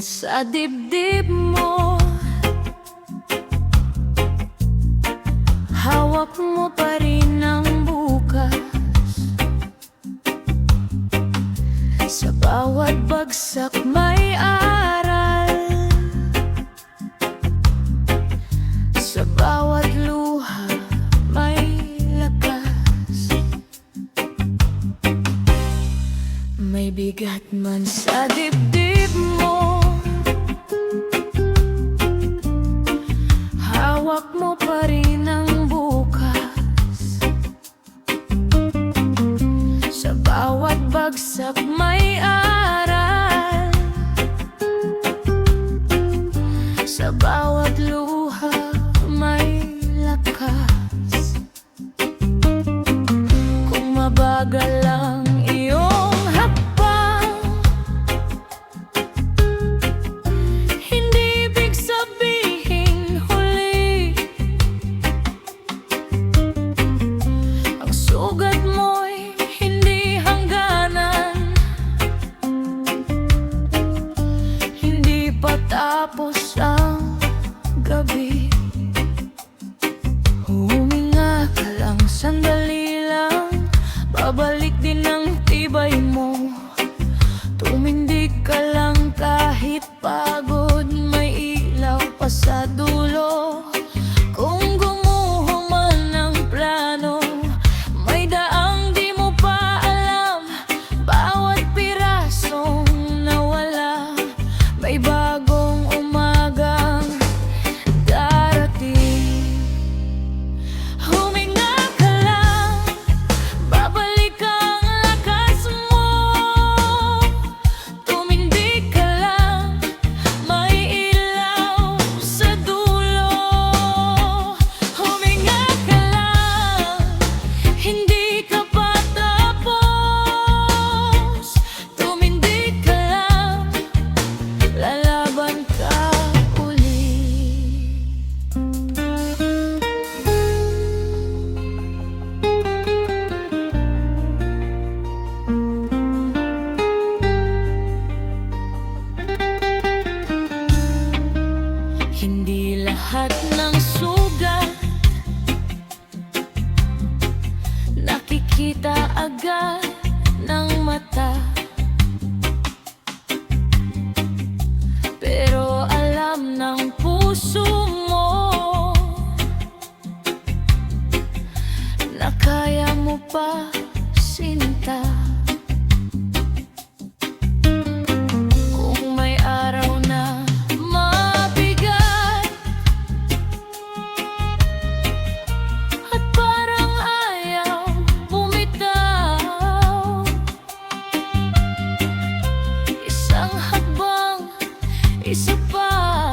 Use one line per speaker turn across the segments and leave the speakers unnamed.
man sa dibdib mo, hawak mo pa rin ang bukas. Sa bawat bagsak may aral, sa bawat luha may lakas. May bigat man sa dibdib mo, hawak mo pa rin ang bukas. Sa bawat bagsak may aral, sa bawat luha may lakas. Kung mabagal lang iyong hakbang, hindi ibig sabihing huli. Ang sugat mo'y hindi hangganan, hindi pa tapos ang gabi. Huminga ka lang, sandali lang, babalik din ang tibay mo. Tumindig ka lang kahit pagod, may ilaw pa sa dulo. Kung gumuho man ang plano, may daang di mo pa alam. Bawat pirasong nawala, may bagong umagang darating. Huminga ka lang, babalik ang lakas mo. Tumindig ka lang, may ilaw sa dulo. Huminga ka lang, hindi ka pa tapos. Tumindig ka lang, lalaban ka uli. Hindi lahat ng sugat nakikita agad ng mata, pero alam ng puso mo na kaya mo pa, sinta. Kung may araw na mabigat at parang ayaw bumitaw, isang hakbang, isa pa.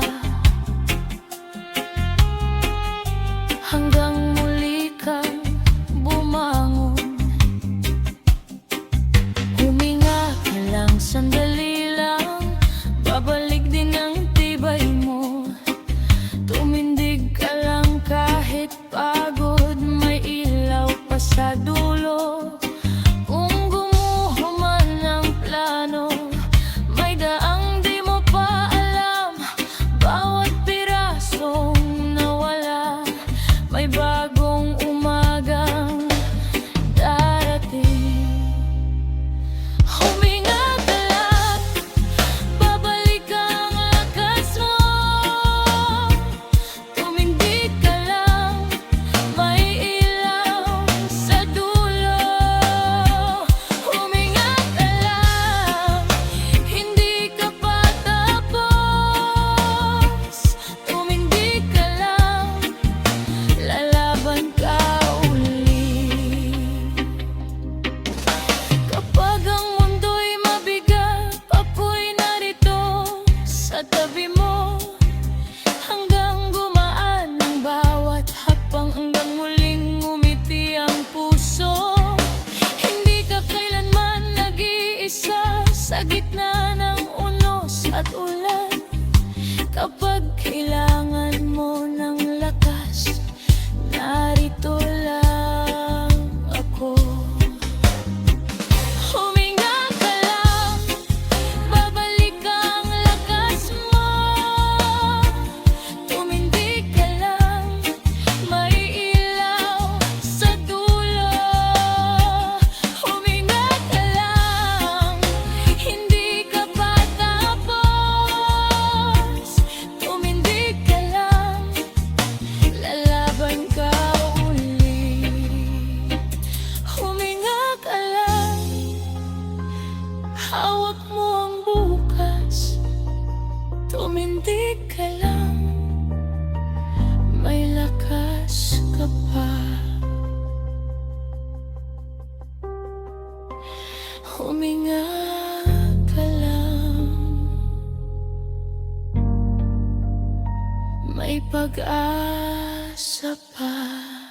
Huminga ka lang, may pag-asa pa.